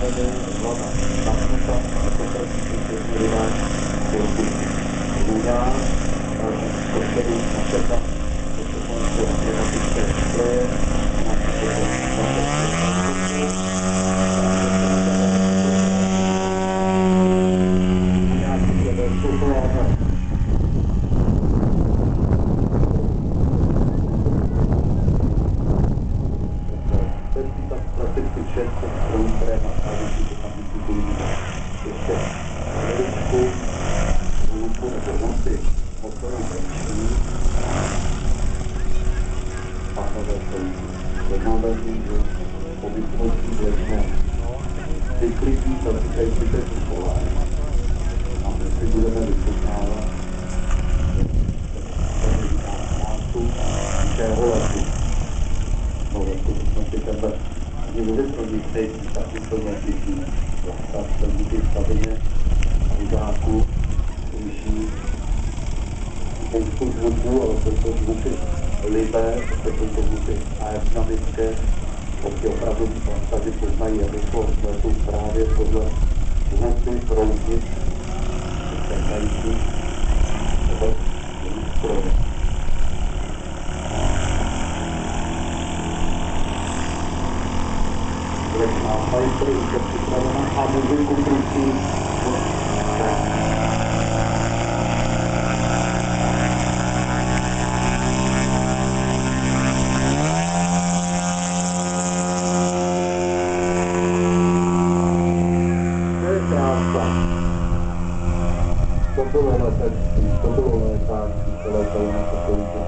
zavedli hlava napnuta, Luna, podporu načeta, podporu klimatické stroje, klasicky všechno strojů, které nachází, že tam vypůjdují ještě veličku, hlubu nebo hluby, motorovou menší, pachové strojky. Zajímavé, že po vypnutí vlečnou vykrytí zatýkající se pole a my si budeme vypoznávat nástup nějakého letu. No, letu jsme si tebe ani vyvětrovník nejsí taky plně těží. Tak se díky stavině hudáku slyší spoustu zvuků, ale to jsou zvuky libé, to jsou zvuky aerodynamické, pokud opravdu tady poznají, jak to letou právě podle hluby proudnic, překájící nebo stroje. Majstry už je připravena a muziku kručí. To je krása. To bylo letectví, to bylo létání, to letalo na takovýto.